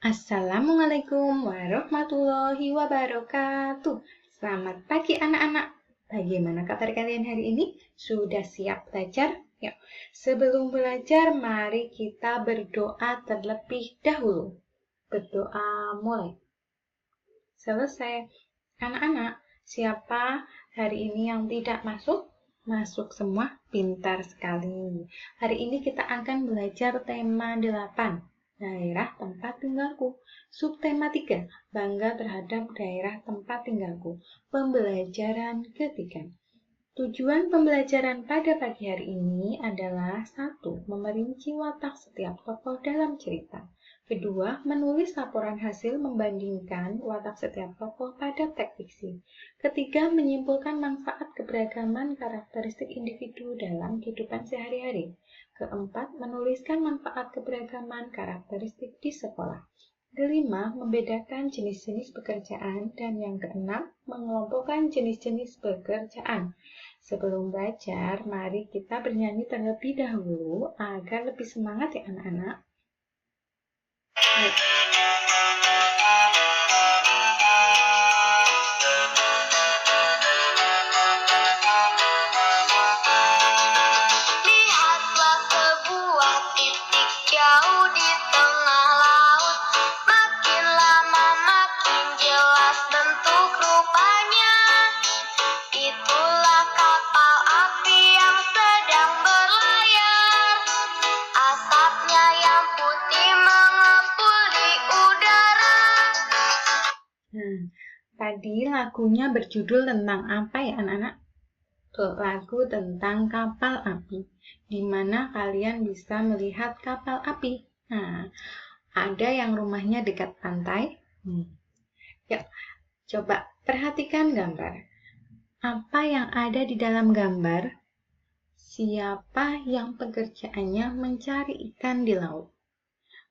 Assalamualaikum warahmatullahi wabarakatuh. Selamat pagi anak-anak. Bagaimana kabar kalian hari ini? Sudah siap belajar? Yuk, sebelum belajar mari kita berdoa terlebih dahulu. Berdoa mulai. Selesai. Anak-anak, siapa hari ini yang tidak masuk? Masuk semua, pintar sekali. Hari ini kita akan belajar tema 8. Daerah tempat tinggalku. Subtema 3, bangga terhadap daerah tempat tinggalku. Pembelajaran ketiga. Tujuan pembelajaran pada pagi hari ini adalah 1. Memerinci watak setiap tokoh dalam cerita. Kedua, menulis laporan hasil membandingkan watak setiap tokoh pada teks fiksi. Ketiga, menyimpulkan manfaat keberagaman karakteristik individu dalam kehidupan sehari-hari. Keempat, menuliskan manfaat keberagaman karakteristik di sekolah. Kelima, membedakan jenis-jenis pekerjaan. Dan yang keenam, mengelompokkan jenis-jenis pekerjaan. Sebelum belajar, mari kita bernyanyi terlebih dahulu agar lebih semangat ya anak-anak. Lihatlah sebuah titik jauh di tengah laut. Makin lama makin jelas bentuk rupanya. Itulah kapal api yang sedang berlayar. Asapnya yang putih mengepul di udara. Tadi lagunya berjudul tentang apa ya anak-anak? Lagu tentang kapal api, di mana kalian bisa melihat kapal api. Nah, ada yang rumahnya dekat pantai. Yuk, coba perhatikan gambar. Apa yang ada di dalam gambar? Siapa yang pekerjaannya mencari ikan di laut?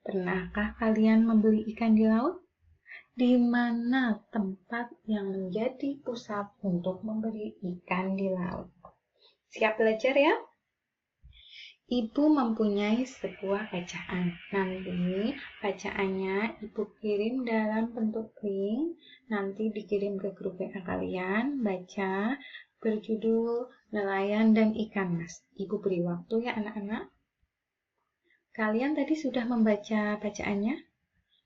Pernahkah kalian membeli ikan di laut? Di mana tempat yang menjadi pusat untuk membeli ikan di laut? Siap belajar ya? Ibu mempunyai sebuah bacaan. Nanti bacaannya ibu kirim dalam bentuk link. Nanti dikirim ke grup WA kalian. Baca berjudul Nelayan dan Ikan Mas. Ibu beri waktu ya anak-anak. Kalian tadi sudah membaca bacaannya?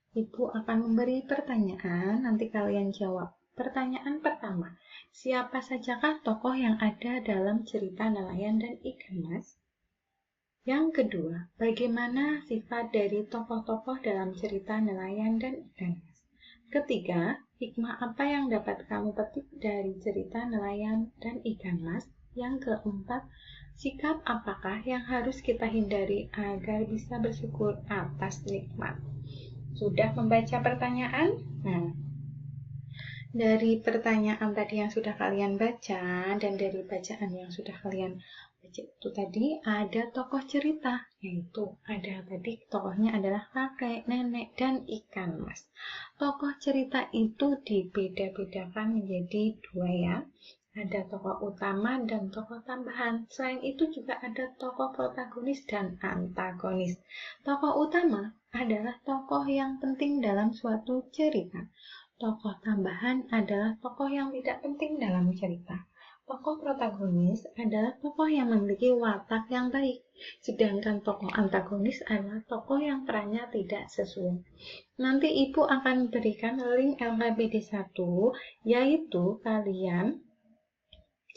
Ibu akan memberi pertanyaan, nanti kalian jawab. Pertanyaan pertama, siapa sajakah tokoh yang ada dalam cerita Nelayan dan Ikan Mas? Yang kedua, bagaimana sifat dari tokoh-tokoh dalam cerita Nelayan dan Ikan Mas? Ketiga, hikmah apa yang dapat kamu petik dari cerita Nelayan dan Ikan Mas? Yang keempat, sikap apakah yang harus kita hindari agar bisa bersyukur atas nikmat? Sudah membaca pertanyaan? Nah, dari pertanyaan tadi yang sudah kalian baca dan dari bacaan yang sudah kalian baca itu tadi ada tokoh cerita, yaitu ada tadi tokohnya adalah kakek, nenek, dan ikan mas. Tokoh cerita itu dibeda-bedakan menjadi 2 ya. Ada tokoh utama dan tokoh tambahan. Selain itu juga ada tokoh protagonis dan antagonis. Tokoh utama adalah tokoh yang penting dalam suatu cerita. Tokoh tambahan adalah tokoh yang tidak penting dalam cerita. Tokoh protagonis adalah tokoh yang memiliki watak yang baik, sedangkan tokoh antagonis adalah tokoh yang perannya tidak sesuai. Nanti ibu akan berikan link LKPD 1, yaitu kalian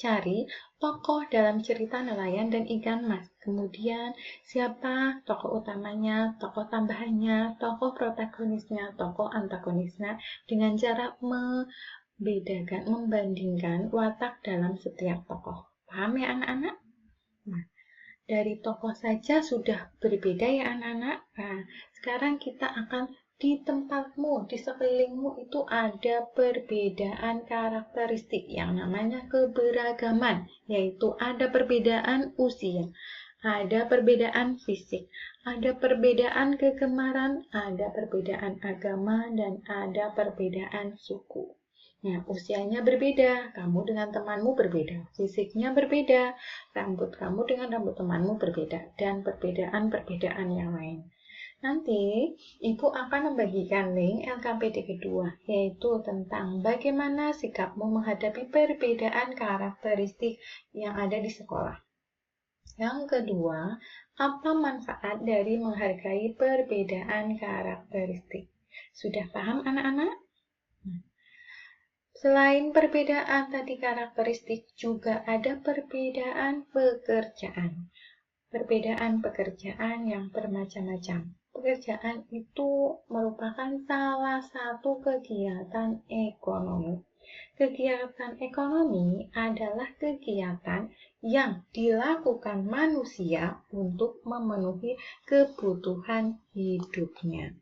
cari tokoh dalam cerita Nelayan dan Ikan Mas. Kemudian siapa tokoh utamanya, tokoh tambahannya, tokoh protagonisnya, tokoh antagonisnya dengan cara membedakan, membandingkan watak dalam setiap tokoh. Paham ya anak-anak? Nah, dari tokoh saja sudah berbeda ya anak-anak. Nah, sekarang kita akan di tempatmu, di sekelilingmu itu ada perbedaan karakteristik yang namanya keberagaman, yaitu ada perbedaan usia, ada perbedaan fisik, ada perbedaan kegemaran, ada perbedaan agama, dan ada perbedaan suku. Nah, usianya berbeda, kamu dengan temanmu berbeda, fisiknya berbeda, rambut kamu dengan rambut temanmu berbeda, dan perbedaan-perbedaan yang lain. Nanti, Ibu akan membagikan link LKPD kedua, yaitu tentang bagaimana sikapmu menghadapi perbedaan karakteristik yang ada di sekolah. Yang kedua, apa manfaat dari menghargai perbedaan karakteristik? Sudah paham anak-anak? Selain perbedaan tadi karakteristik, juga ada perbedaan pekerjaan. Perbedaan pekerjaan yang bermacam-macam. Pekerjaan itu merupakan salah satu kegiatan ekonomi. Kegiatan ekonomi adalah kegiatan yang dilakukan manusia untuk memenuhi kebutuhan hidupnya.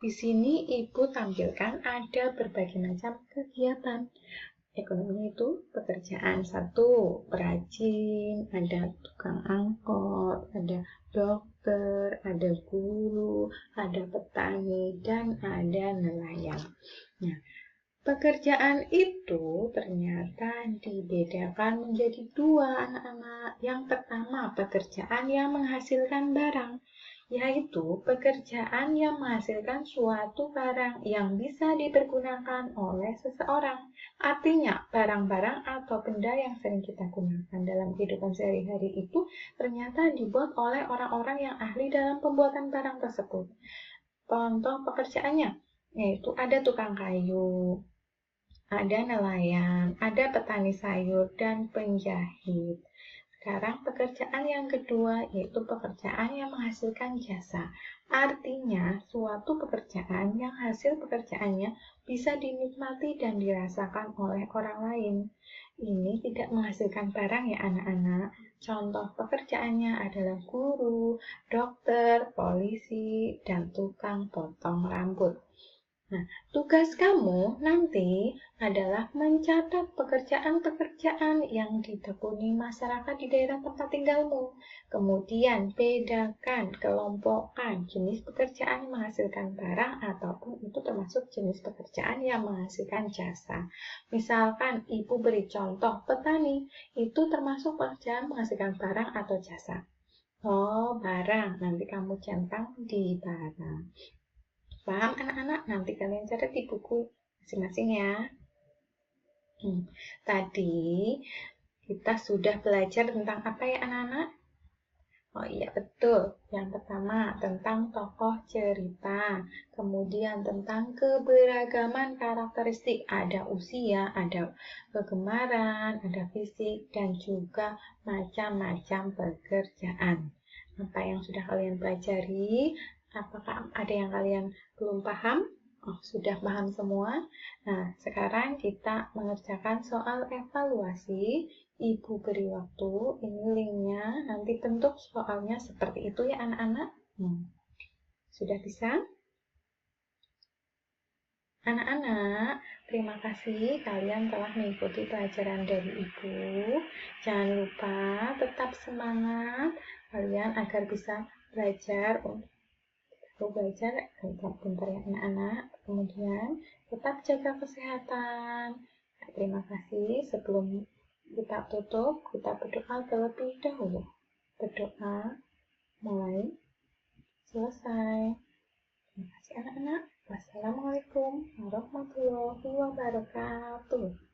Di sini Ibu tampilkan ada berbagai macam kegiatan. Ekonomi itu pekerjaan satu, perajin, ada tukang angkot, ada dokter, ada guru, ada petani, dan ada nelayan. Nah, pekerjaan itu ternyata dibedakan menjadi dua anak-anak. Yang pertama, pekerjaan yang menghasilkan barang, yaitu pekerjaan yang menghasilkan suatu barang yang bisa dipergunakan oleh seseorang. Artinya, barang-barang atau benda yang sering kita gunakan dalam kehidupan sehari-hari itu ternyata dibuat oleh orang-orang yang ahli dalam pembuatan barang tersebut. Contoh pekerjaannya, yaitu ada tukang kayu, ada nelayan, ada petani sayur, dan penjahit. Sekarang pekerjaan yang kedua yaitu pekerjaan yang menghasilkan jasa. Artinya suatu pekerjaan yang hasil pekerjaannya bisa dinikmati dan dirasakan oleh orang lain. Ini tidak menghasilkan barang ya anak-anak. Contoh pekerjaannya adalah guru, dokter, polisi, dan tukang potong rambut. Nah, tugas kamu nanti adalah mencatat pekerjaan-pekerjaan yang ditekuni masyarakat di daerah tempat tinggalmu. Kemudian bedakan, kelompokkan jenis pekerjaan yang menghasilkan barang ataupun itu termasuk jenis pekerjaan yang menghasilkan jasa. Misalkan Ibu beri contoh petani, itu termasuk pekerjaan menghasilkan barang atau jasa. Oh, barang. Nanti kamu centang di barang. Paham anak-anak? Nanti kalian catat di buku masing-masing ya. Tadi kita sudah belajar tentang apa ya anak-anak? Oh iya betul. Yang pertama tentang tokoh cerita. Kemudian tentang keberagaman karakteristik. Ada usia, ada kegemaran, ada fisik, dan juga macam-macam pekerjaan. Apa yang sudah kalian pelajari? Apakah ada yang kalian belum paham? Oh, sudah paham semua? Nah, sekarang kita mengerjakan soal evaluasi. Ibu beri waktu, ini linknya, nanti bentuk soalnya seperti itu ya anak-anak. Sudah bisa? Anak-anak, terima kasih kalian telah mengikuti pelajaran dari Ibu. Jangan lupa tetap semangat kalian agar bisa belajar pintar ya anak-anak. Kemudian tetap jaga kesehatan. Terima kasih. Sebelum kita tutup, kita berdoa terlebih dahulu. Berdoa mulai selesai. Terima kasih anak-anak. Wassalamualaikum warahmatullahi wabarakatuh.